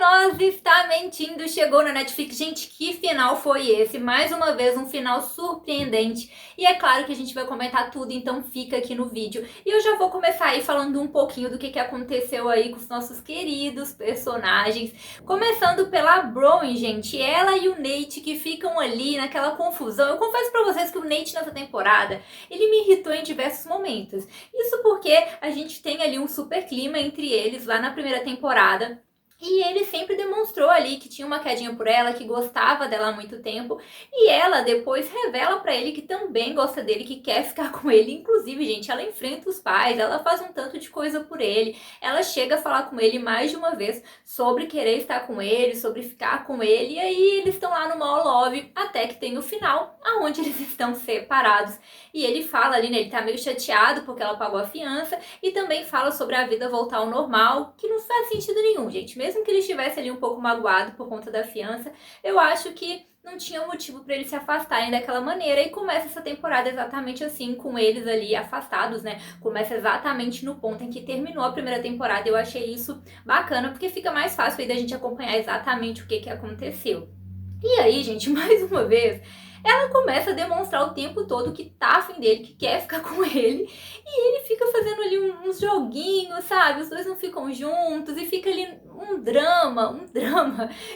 Nós está mentindo, chegou na Netflix. Gente, que final foi esse? Mais uma vez, um final surpreendente. E é claro que a gente vai comentar tudo, então fica aqui no vídeo. E eu já vou começar aí falando um pouquinho do que aconteceu aí com os nossos queridos personagens. Começando pela Bronwyn, gente. Ela e o Nate que ficam ali naquela confusão. Eu confesso pra vocês que o Nate nessa temporada, ele me irritou em diversos momentos. Isso porque a gente tem ali um super clima entre eles lá na primeira temporada. E ele sempre demonstrou ali que tinha uma quedinha por ela, que gostava dela há muito tempo. E ela depois revela pra ele que também gosta dele, que quer ficar com ele. Inclusive, gente, ela enfrenta os pais, ela faz um tanto de coisa por ele. Ela chega a falar com ele mais de uma vez sobre querer estar com ele, sobre ficar com ele. E aí eles estão lá no mall love, até que tem o final, aonde eles estão separados. E ele fala ali, né, ele tá meio chateado porque ela pagou a fiança. E também fala sobre a vida voltar ao normal, que não faz sentido nenhum, gente. Mesmo que ele estivesse ali um pouco magoado por conta da fiança, eu acho que não tinha motivo para eles se afastarem daquela maneira. E começa essa temporada exatamente assim, com eles ali afastados, né? Começa exatamente no ponto em que terminou a primeira temporada. Eu achei isso bacana, porque fica mais fácil aí da gente acompanhar exatamente o que aconteceu. E aí, gente, mais uma vez, ela começa a demonstrar o tempo todo que tá afim dele, que quer ficar com ele. E ele fica fazendo ali uns joguinhos, sabe? Os dois não ficam juntos e fica ali um drama,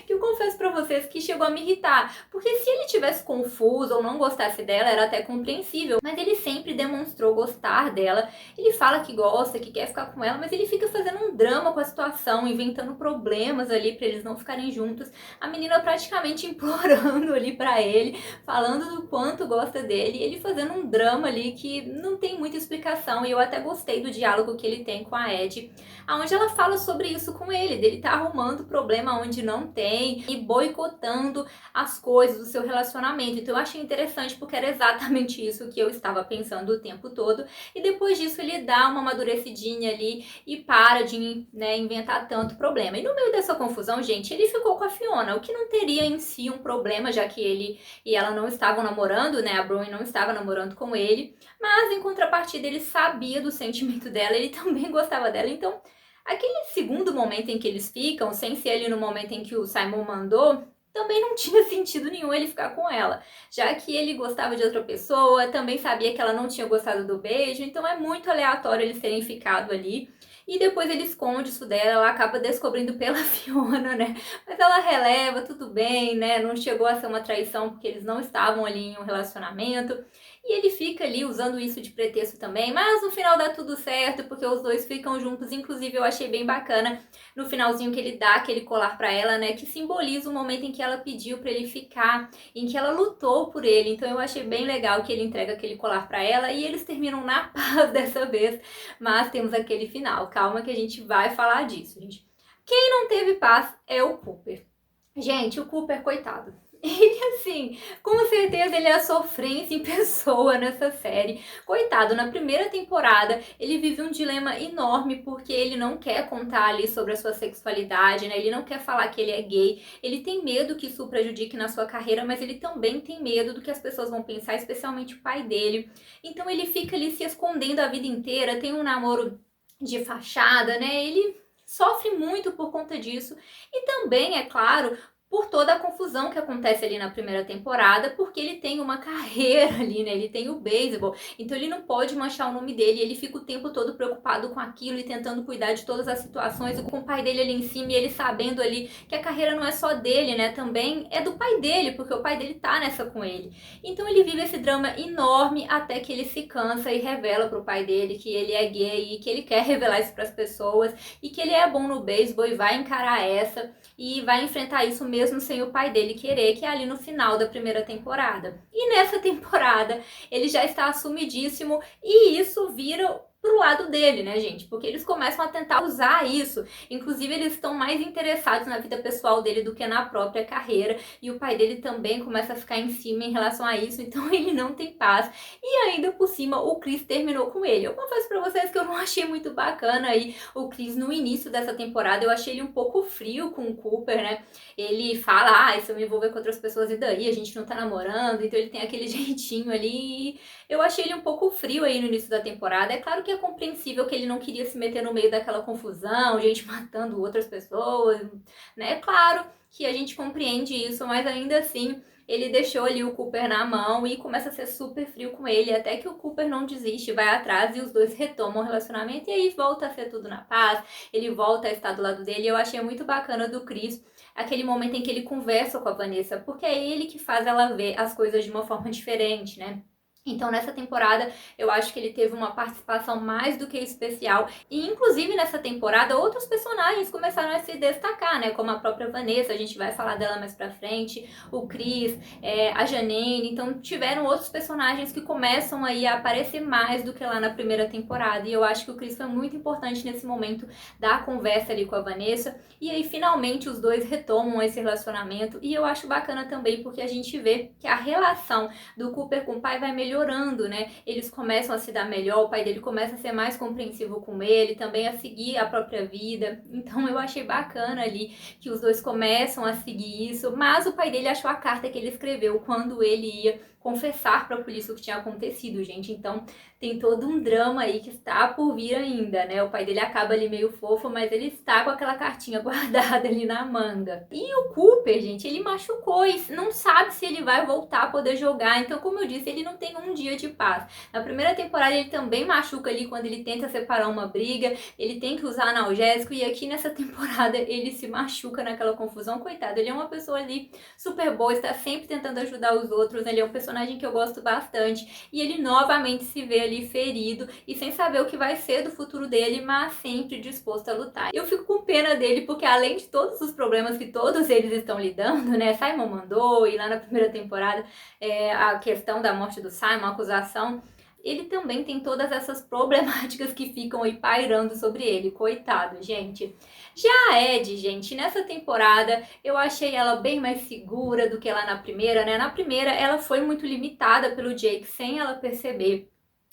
que eu confesso pra vocês que chegou a me irritar. Porque se ele tivesse confuso ou não gostasse dela, era até compreensível. Mas ele sempre demonstrou gostar dela. Ele fala que gosta, que quer ficar com ela, mas ele fica fazendo um drama com a situação, inventando problemas ali pra eles não ficarem juntos. A menina praticamente implorando ali pra ele, falando do quanto gosta dele, e ele fazendo um drama ali que não tem muita explicação. E eu até gostei do diálogo que ele tem com a Ed, onde ela fala sobre isso com ele, dele tá arrumando problema onde não tem e boicotando as coisas do seu relacionamento. Então eu achei interessante porque era exatamente isso que eu estava pensando o tempo todo. E depois disso ele dá uma amadurecidinha ali e para de, né, inventar tanto problema. E no meio dessa confusão, gente, ele ficou com a Fiona, o que não teria em si um problema, já que ele e ela não estavam namorando, né? A Bronwyn não estava namorando com ele, mas em contrapartida ele sabia do sentimento dela, ele também gostava dela. Então aquele segundo momento em que eles ficam, sem ser ali no momento em que o Simon mandou, também não tinha sentido nenhum ele ficar com ela, já que ele gostava de outra pessoa, também sabia que ela não tinha gostado do beijo, então é muito aleatório eles terem ficado ali. E depois ele esconde isso dela, ela acaba descobrindo pela Fiona, né? Mas ela releva, tudo bem, né? Não chegou a ser uma traição porque eles não estavam ali em um relacionamento. E ele fica ali usando isso de pretexto também, mas no final dá tudo certo, porque os dois ficam juntos. Inclusive eu achei bem bacana no finalzinho que ele dá aquele colar pra ela, né, que simboliza o momento em que ela pediu pra ele ficar, em que ela lutou por ele. Então eu achei bem legal que ele entrega aquele colar pra ela e eles terminam na paz dessa vez, mas temos aquele final. Calma que a gente vai falar disso, gente. Quem não teve paz é o Cooper. Gente, o Cooper, coitado. Ele, assim, com certeza ele é a sofrência em pessoa nessa série. Coitado, na primeira temporada ele vive um dilema enorme porque ele não quer contar ali sobre a sua sexualidade, né? Ele não quer falar que ele é gay. Ele tem medo que isso prejudique na sua carreira, mas ele também tem medo do que as pessoas vão pensar, especialmente o pai dele. Então ele fica ali se escondendo a vida inteira, tem um namoro de fachada, né? Ele sofre muito por conta disso. E também, é claro, por toda a confusão que acontece ali na primeira temporada, porque ele tem uma carreira ali, né? Ele tem o beisebol, então ele não pode manchar o nome dele, ele fica o tempo todo preocupado com aquilo e tentando cuidar de todas as situações, e com o pai dele ali em cima, e ele sabendo ali que a carreira não é só dele, né? Também é do pai dele, porque o pai dele tá nessa com ele. Então ele vive esse drama enorme até que ele se cansa e revela pro pai dele que ele é gay e que ele quer revelar isso pras pessoas e que ele é bom no beisebol e vai encarar essa e vai enfrentar isso mesmo sem o pai dele querer, que é ali no final da primeira temporada. E nessa temporada ele já está assumidíssimo e isso vira pro lado dele, né, gente? Porque eles começam a tentar usar isso. Inclusive, eles estão mais interessados na vida pessoal dele do que na própria carreira. E o pai dele também começa a ficar em cima em relação a isso. Então, ele não tem paz. E ainda por cima, o Chris terminou com ele. Eu confesso pra vocês que eu não achei muito bacana aí o Chris no início dessa temporada. Eu achei ele um pouco frio com o Cooper, né? Ele fala, se eu me envolver com outras pessoas e daí? A gente não tá namorando. Então, ele tem aquele jeitinho ali. Eu achei ele um pouco frio aí no início da temporada. É claro que é compreensível que ele não queria se meter no meio daquela confusão, gente matando outras pessoas, né? Claro que a gente compreende isso, mas ainda assim ele deixou ali o Cooper na mão e começa a ser super frio com ele, até que o Cooper não desiste, vai atrás e os dois retomam o relacionamento e aí volta a ser tudo na paz, ele volta a estar do lado dele. Eu achei muito bacana do Chris aquele momento em que ele conversa com a Vanessa, porque é ele que faz ela ver as coisas de uma forma diferente, né? Então, nessa temporada, eu acho que ele teve uma participação mais do que especial. E, inclusive, nessa temporada, outros personagens começaram a se destacar, né? Como a própria Vanessa, a gente vai falar dela mais pra frente, o Chris, a Janine. Então, tiveram outros personagens que começam aí a aparecer mais do que lá na primeira temporada. E eu acho que o Chris foi muito importante nesse momento da conversa ali com a Vanessa. E aí, finalmente, os dois retomam esse relacionamento. E eu acho bacana também, porque a gente vê que a relação do Cooper com o pai vai melhorando, né? Eles começam a se dar melhor, o pai dele começa a ser mais compreensivo com ele, também a seguir a própria vida. Então eu achei bacana ali que os dois começam a seguir isso, mas o pai dele achou a carta que ele escreveu quando ele ia confessar para a polícia o que tinha acontecido, gente. Então tem todo um drama aí que está por vir ainda, né? O pai dele acaba ali meio fofo, mas ele está com aquela cartinha guardada ali na manga. E o Cooper, gente, ele machucou e não sabe se ele vai voltar a poder jogar. Então, como eu disse, ele não tem um dia de paz. Na primeira temporada ele também machuca ali quando ele tenta separar uma briga, ele tem que usar analgésico, e aqui nessa temporada ele se machuca naquela confusão. Coitado, ele é uma pessoa ali super boa, está sempre tentando ajudar os outros, ele é um personagem que eu gosto bastante, e ele novamente se vê ali ferido e sem saber o que vai ser do futuro dele, mas sempre disposto a lutar. Eu fico com pena dele porque, além de todos os problemas que todos eles estão lidando, né, Simon mandou, e lá na primeira temporada a questão da morte do Simon, a acusação, ele também tem todas essas problemáticas que ficam aí pairando sobre ele, coitado, gente. Já a Ed, gente, nessa temporada eu achei ela bem mais segura do que lá na primeira, né? Na primeira ela foi muito limitada pelo Jake sem ela perceber.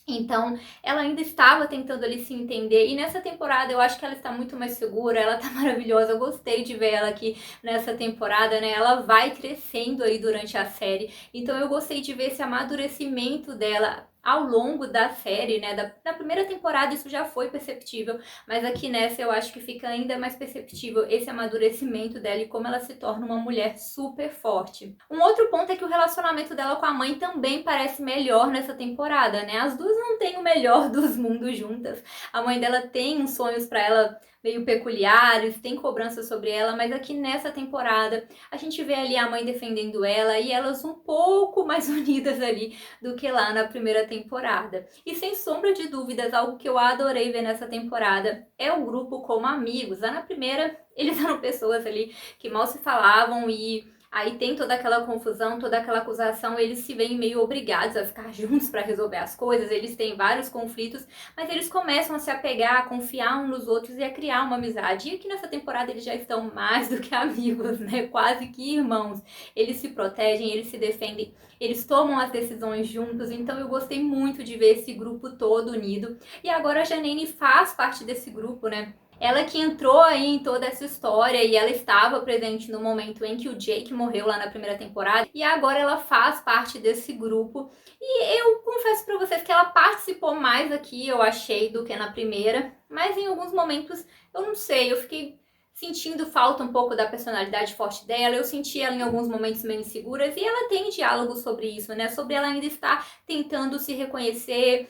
Então, ela ainda estava tentando ali se entender, e nessa temporada eu acho que ela está muito mais segura, ela tá maravilhosa, eu gostei de ver ela aqui nessa temporada, né? Ela vai crescendo aí durante a série, então eu gostei de ver esse amadurecimento dela ao longo da série, né? Na primeira temporada isso já foi perceptível, mas aqui nessa eu acho que fica ainda mais perceptível esse amadurecimento dela e como ela se torna uma mulher super forte. Um outro ponto é que o relacionamento dela com a mãe também parece melhor nessa temporada, né? As duas não têm o melhor dos mundos juntas. A mãe dela tem uns sonhos para ela meio peculiares, tem cobranças sobre ela, mas aqui nessa temporada a gente vê ali a mãe defendendo ela e elas um pouco mais unidas ali do que lá na primeira temporada. E sem sombra de dúvidas, algo que eu adorei ver nessa temporada é o grupo como amigos. Lá na primeira, eles eram pessoas ali que mal se falavam e aí tem toda aquela confusão, toda aquela acusação, eles se veem meio obrigados a ficar juntos para resolver as coisas, eles têm vários conflitos, mas eles começam a se apegar, a confiar uns nos outros e a criar uma amizade. E aqui nessa temporada eles já estão mais do que amigos, né? Quase que irmãos. Eles se protegem, eles se defendem, eles tomam as decisões juntos, então eu gostei muito de ver esse grupo todo unido. E agora a Janine faz parte desse grupo, né? Ela que entrou aí em toda essa história e ela estava presente no momento em que o Jake morreu lá na primeira temporada e agora ela faz parte desse grupo. E eu confesso pra vocês que ela participou mais aqui, eu achei, do que na primeira, mas em alguns momentos, eu não sei, eu fiquei sentindo falta um pouco da personalidade forte dela, eu senti ela em alguns momentos meio inseguras, e ela tem diálogo sobre isso, né, sobre ela ainda estar tentando se reconhecer,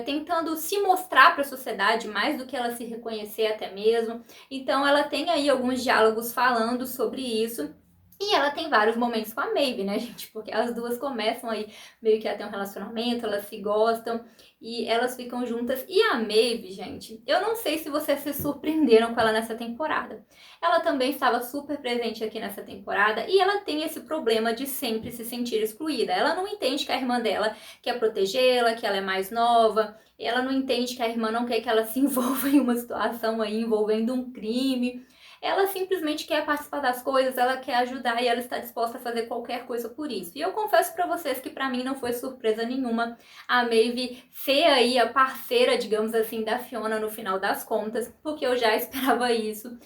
tentando se mostrar para a sociedade mais do que ela se reconhecer até mesmo. Então ela tem aí alguns diálogos falando sobre isso. E ela tem vários momentos com a Maeve, né, gente? Porque as duas começam aí meio que a ter um relacionamento, elas se gostam e elas ficam juntas. E a Maeve, gente, eu não sei se vocês se surpreenderam com ela nessa temporada. Ela também estava super presente aqui nessa temporada e ela tem esse problema de sempre se sentir excluída. Ela não entende que a irmã dela quer protegê-la, que ela é mais nova. Ela não entende que a irmã não quer que ela se envolva em uma situação aí envolvendo um crime. Ela simplesmente quer participar das coisas, ela quer ajudar e ela está disposta a fazer qualquer coisa por isso. E eu confesso pra vocês que pra mim não foi surpresa nenhuma a Maeve ser aí a parceira, digamos assim, da Fiona no final das contas, porque eu já esperava isso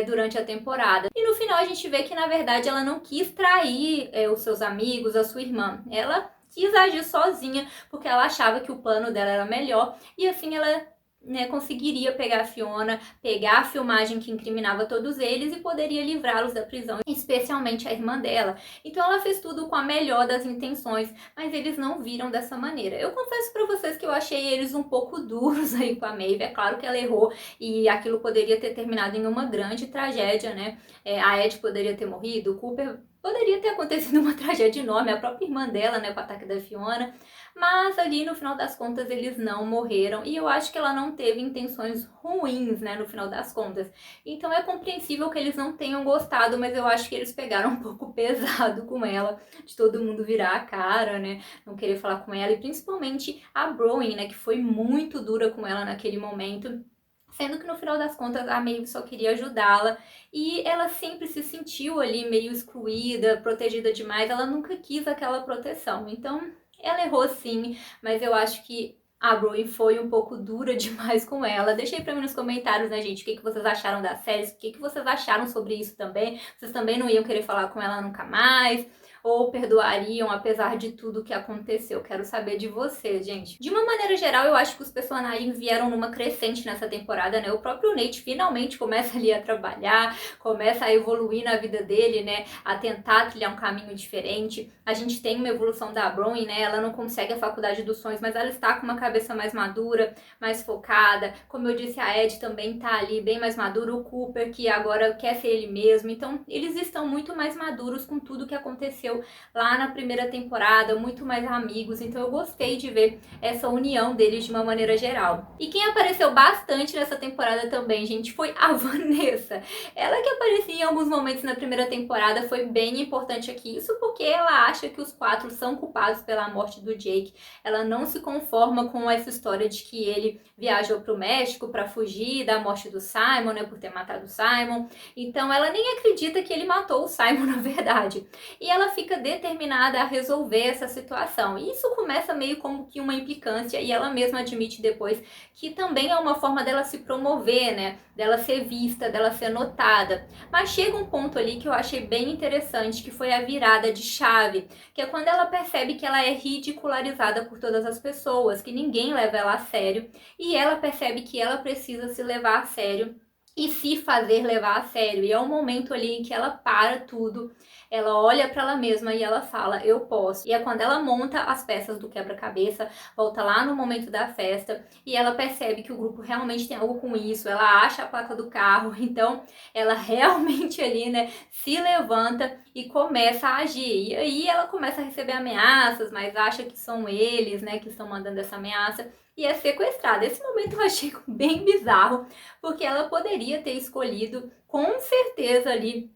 durante a temporada. E no final a gente vê que na verdade ela não quis trair os seus amigos, a sua irmã. Ela quis agir sozinha porque ela achava que o plano dela era melhor e assim ela né, conseguiria pegar a Fiona, pegar a filmagem que incriminava todos eles e poderia livrá-los da prisão, especialmente a irmã dela. Então ela fez tudo com a melhor das intenções, mas eles não viram dessa maneira. Eu confesso pra vocês que eu achei eles um pouco duros aí com a Maeve. É claro que ela errou e aquilo poderia ter terminado em uma grande tragédia, né? A Ed poderia ter morrido, o Cooper poderia ter acontecido uma tragédia enorme, a própria irmã dela, né, com o ataque da Fiona. Mas ali, no final das contas, eles não morreram. E eu acho que ela não teve intenções ruins, né, no final das contas. Então é compreensível que eles não tenham gostado, mas eu acho que eles pegaram um pouco pesado com ela, de todo mundo virar a cara, né, não querer falar com ela. E principalmente a Bronwyn, né, que foi muito dura com ela naquele momento. Sendo que no final das contas a Maeve só queria ajudá-la e ela sempre se sentiu ali meio excluída, protegida demais, ela nunca quis aquela proteção. Então ela errou sim, mas eu acho que a Bronwyn foi um pouco dura demais com ela. Deixa aí pra mim nos comentários, né, gente, o que vocês acharam da série, o que vocês acharam sobre isso também. Vocês também não iam querer falar com ela nunca mais? Ou perdoariam apesar de tudo que aconteceu? Quero saber de você, gente. De uma maneira geral, eu acho que os personagens vieram numa crescente nessa temporada, né? O próprio Nate finalmente começa ali a trabalhar, começa a evoluir na vida dele, né? A tentar trilhar um caminho diferente. A gente tem uma evolução da Bronwyn, né? Ela não consegue a faculdade dos sonhos, mas ela está com uma cabeça mais madura, mais focada. Como eu disse, a Ed também tá ali bem mais madura. O Cooper, que agora quer ser ele mesmo. Então, eles estão muito mais maduros com tudo que aconteceu lá na primeira temporada, muito mais amigos, então eu gostei de ver essa união deles de uma maneira geral. E quem apareceu bastante nessa temporada também, gente, foi a Vanessa. Ela que aparecia em alguns momentos na primeira temporada foi bem importante aqui, isso porque ela acha que os 4 são culpados pela morte do Jake. Ela não se conforma com essa história de que ele viajou para o México para fugir da morte do Simon, né, por ter matado o Simon. Então ela nem acredita que ele matou o Simon na verdade. E ela fica determinada a resolver essa situação. E isso começa meio como que uma implicância e ela mesma admite depois que também é uma forma dela se promover, né? Dela ser vista, dela ser notada. Mas chega um ponto ali que eu achei bem interessante, que foi a virada de chave, que é quando ela percebe que ela é ridicularizada por todas as pessoas, que ninguém leva ela a sério, e ela percebe que ela precisa se levar a sério e se fazer levar a sério. E é um momento ali em que ela para tudo, ela olha para ela mesma e ela fala, eu posso. E é quando ela monta as peças do quebra-cabeça, volta lá no momento da festa e ela percebe que o grupo realmente tem algo com isso, ela acha a placa do carro, então ela realmente ali, né, se levanta e começa a agir. E aí ela começa a receber ameaças, mas acha que são eles, né, que estão mandando essa ameaça. E é sequestrada. Esse momento eu achei bem bizarro, porque ela poderia ter escolhido, com certeza ali,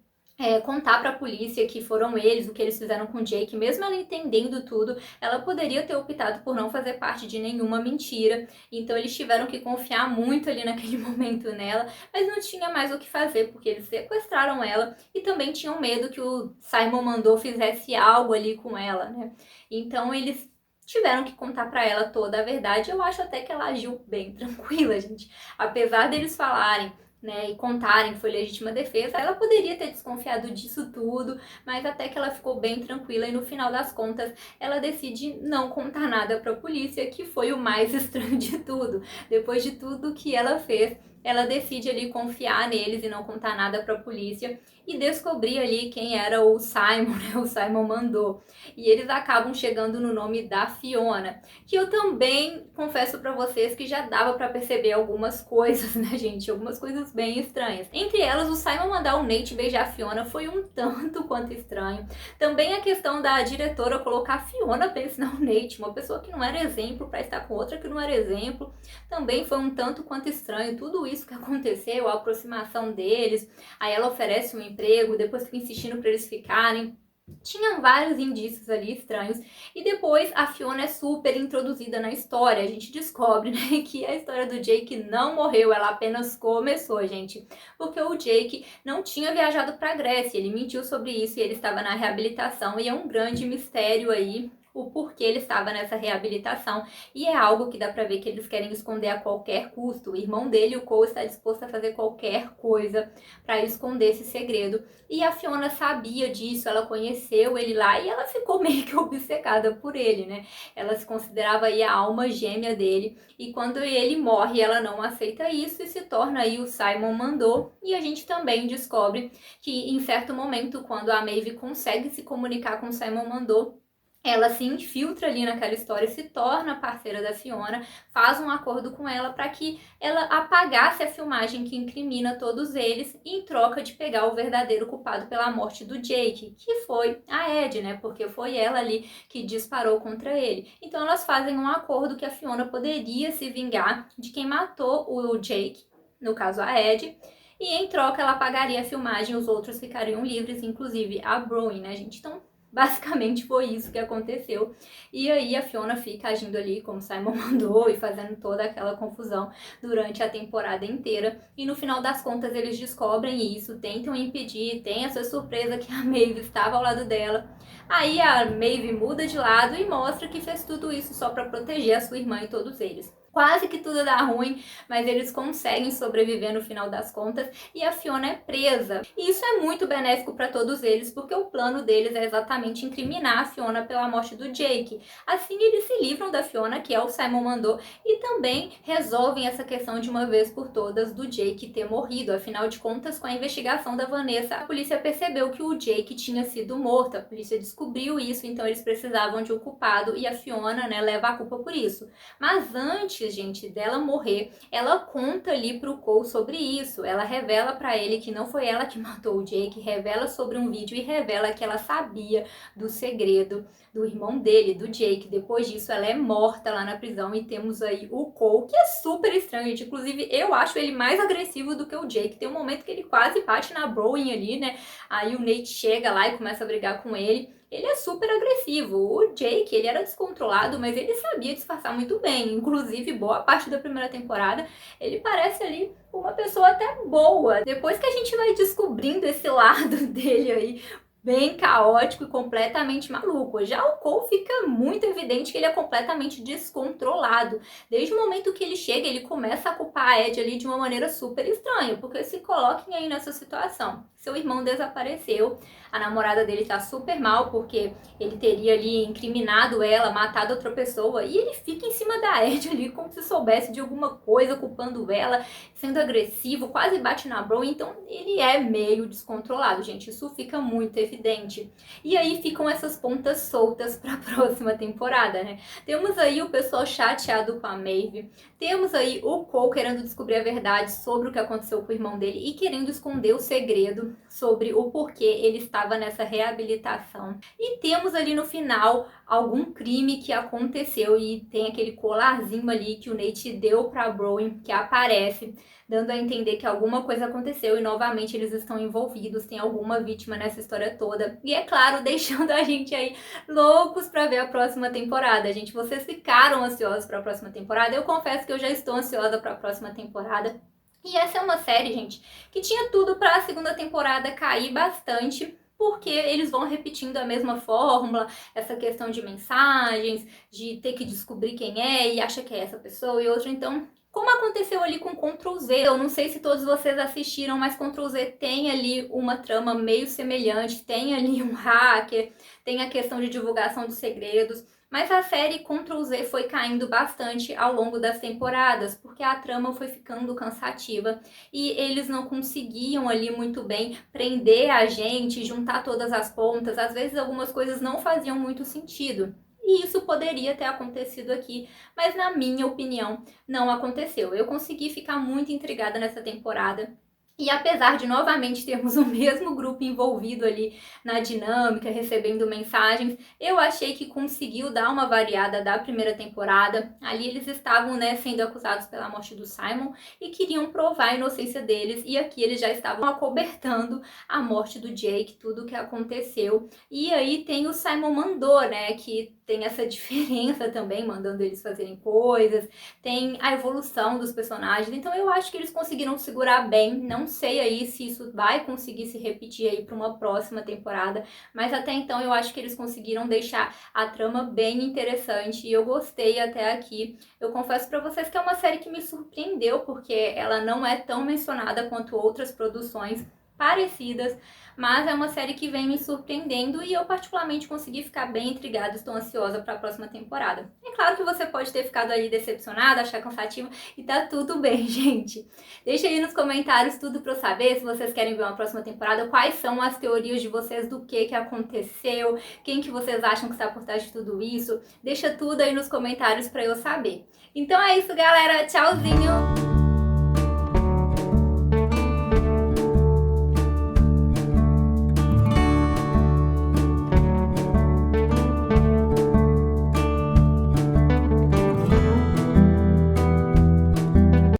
contar para a polícia que foram eles, o que eles fizeram com o Jake. Mesmo ela entendendo tudo, ela poderia ter optado por não fazer parte de nenhuma mentira. Então eles tiveram que confiar muito ali naquele momento nela, mas não tinha mais o que fazer, porque eles sequestraram ela e também tinham medo que o Simon mandou fizesse algo ali com ela, né? Então eles tiveram que contar pra ela toda a verdade. Eu acho até que ela agiu bem tranquila, gente. Apesar deles falarem, né, e contarem que foi legítima defesa, ela poderia ter desconfiado disso tudo, mas até que ela ficou bem tranquila e no final das contas ela decide não contar nada pra polícia, que foi o mais estranho de tudo. Depois de tudo que ela fez, ela decide ali confiar neles e não contar nada pra polícia e descobrir ali quem era o Simon, né? O Simon mandou. E eles acabam chegando no nome da Fiona, que eu também confesso pra vocês que já dava pra perceber algumas coisas, né, gente? Algumas coisas bem estranhas. Entre elas, o Simon mandar o Nate beijar a Fiona foi um tanto quanto estranho. Também a questão da diretora colocar a Fiona pra ensinar o Nate, uma pessoa que não era exemplo, pra estar com outra que não era exemplo, também foi um tanto quanto estranho. Tudo isso que aconteceu, a aproximação deles, aí ela oferece um emprego, depois fica insistindo para eles ficarem. Tinham vários indícios ali estranhos. E depois a Fiona é super introduzida na história. A gente descobre, né, que a história do Jake não morreu, ela apenas começou, gente. Porque o Jake não tinha viajado para a Grécia, ele mentiu sobre isso e ele estava na reabilitação. E é um grande mistério aí o porquê ele estava nessa reabilitação, e é algo que dá pra ver que eles querem esconder a qualquer custo. O irmão dele, o Cole, está disposto a fazer qualquer coisa para esconder esse segredo, e a Fiona sabia disso, ela conheceu ele lá e ela ficou meio que obcecada por ele, né? Ela se considerava aí a alma gêmea dele, e quando ele morre, ela não aceita isso e se torna aí o Simon Mandou, e a gente também descobre que em certo momento, quando a Maeve consegue se comunicar com o Simon Mandou, ela se infiltra ali naquela história, se torna parceira da Fiona, faz um acordo com ela para que ela apagasse a filmagem que incrimina todos eles, em troca de pegar o verdadeiro culpado pela morte do Jake, que foi a Ed, né? Porque foi ela ali que disparou contra ele. Então elas fazem um acordo que a Fiona poderia se vingar de quem matou o Jake, no caso a Ed, e em troca ela pagaria a filmagem, os outros ficariam livres, inclusive a Bronwyn, né, gente? Então basicamente foi isso que aconteceu. E aí a Fiona fica agindo ali como Simon mandou e fazendo toda aquela confusão durante a temporada inteira. E no final das contas eles descobrem isso, tentam impedir, tem essa surpresa que a Maeve estava ao lado dela. Aí a Maeve muda de lado e mostra que fez tudo isso só para proteger a sua irmã e todos eles. Quase que tudo dá ruim, mas eles conseguem sobreviver no final das contas e a Fiona é presa. E isso é muito benéfico para todos eles, porque o plano deles é exatamente incriminar a Fiona pela morte do Jake. Assim eles se livram da Fiona, que é o Simon Mandou, e também resolvem essa questão de uma vez por todas do Jake ter morrido. Afinal de contas, com a investigação da Vanessa, a polícia percebeu que o Jake tinha sido morto. A polícia descobriu isso, então eles precisavam de um culpado e a Fiona, né, leva a culpa por isso. Mas antes, gente, dela morrer, ela conta ali pro Cole sobre isso. Ela revela pra ele que não foi ela que matou o Jake, revela sobre um vídeo e revela que ela sabia do segredo do irmão dele, do Jake. Depois disso, ela é morta lá na prisão e temos aí o Cole, que é super estranho, gente. Inclusive, eu acho ele mais agressivo do que o Jake. Tem um momento que ele quase bate na Bronwyn ali, né? Aí o Nate chega lá e começa a brigar com ele. Ele é super agressivo. O Jake, ele era descontrolado, mas ele sabia disfarçar muito bem. Inclusive, boa parte da primeira temporada, ele parece ali uma pessoa até boa. Depois que a gente vai descobrindo esse lado dele aí, bem caótico e completamente maluco. Já o Cole fica muito evidente que ele é completamente descontrolado. Desde o momento que ele chega, ele começa a culpar a Ed ali de uma maneira super estranha, porque se coloquem aí nessa situação. Seu irmão desapareceu, a namorada dele tá super mal porque ele teria ali incriminado ela, matado outra pessoa, e ele fica em cima da Ed ali como se soubesse de alguma coisa, culpando ela, sendo agressivo, quase bate na Bro. Então ele é meio descontrolado, gente, isso fica muito evidente. E aí ficam essas pontas soltas para a próxima temporada, né? Temos aí o pessoal chateado com a Maeve, temos aí o Cole querendo descobrir a verdade sobre o que aconteceu com o irmão dele e querendo esconder o segredo sobre o porquê ele estava nessa reabilitação. E temos ali no final algum crime que aconteceu e tem aquele colarzinho ali que o Nate deu para Bronwyn, que aparece, dando a entender que alguma coisa aconteceu e novamente eles estão envolvidos, tem alguma vítima nessa história toda. E é claro, deixando a gente aí loucos para ver a próxima temporada. Gente, vocês ficaram ansiosos para a próxima temporada? Eu confesso que eu já estou ansiosa para a próxima temporada. E essa é uma série, gente, que tinha tudo para a segunda temporada cair bastante, porque eles vão repetindo a mesma fórmula, essa questão de mensagens, de ter que descobrir quem é e acha que é essa pessoa e outra. Então, como aconteceu ali com Ctrl Z, eu não sei se todos vocês assistiram, mas Ctrl Z tem ali uma trama meio semelhante, tem ali um hacker, tem a questão de divulgação de segredos. Mas a série Ctrl Z foi caindo bastante ao longo das temporadas, porque a trama foi ficando cansativa e eles não conseguiam ali muito bem prender a gente, juntar todas as pontas. Às vezes algumas coisas não faziam muito sentido. E isso poderia ter acontecido aqui, mas na minha opinião não aconteceu. Eu consegui ficar muito intrigada nessa temporada. E apesar de novamente termos o mesmo grupo envolvido ali na dinâmica, recebendo mensagens, eu achei que conseguiu dar uma variada da primeira temporada. Ali eles estavam, né, sendo acusados pela morte do Simon e queriam provar a inocência deles. E aqui eles já estavam acobertando a morte do Jake, tudo o que aconteceu. E aí tem o Simon Mandou, né, que tem essa diferença também, mandando eles fazerem coisas, tem a evolução dos personagens, então eu acho que eles conseguiram segurar bem, não sei aí se isso vai conseguir se repetir aí para uma próxima temporada, mas até então eu acho que eles conseguiram deixar a trama bem interessante e eu gostei até aqui. Eu confesso para vocês que é uma série que me surpreendeu, porque ela não é tão mencionada quanto outras produções parecidas, mas é uma série que vem me surpreendendo e eu particularmente consegui ficar bem intrigada, estou ansiosa para a próxima temporada. É claro que você pode ter ficado ali decepcionado, achar cansativo e tá tudo bem, gente. Deixa aí nos comentários tudo para eu saber se vocês querem ver uma próxima temporada, quais são as teorias de vocês do que aconteceu, quem que vocês acham que está por trás de tudo isso. Deixa tudo aí nos comentários para eu saber. Então é isso, galera. Tchauzinho!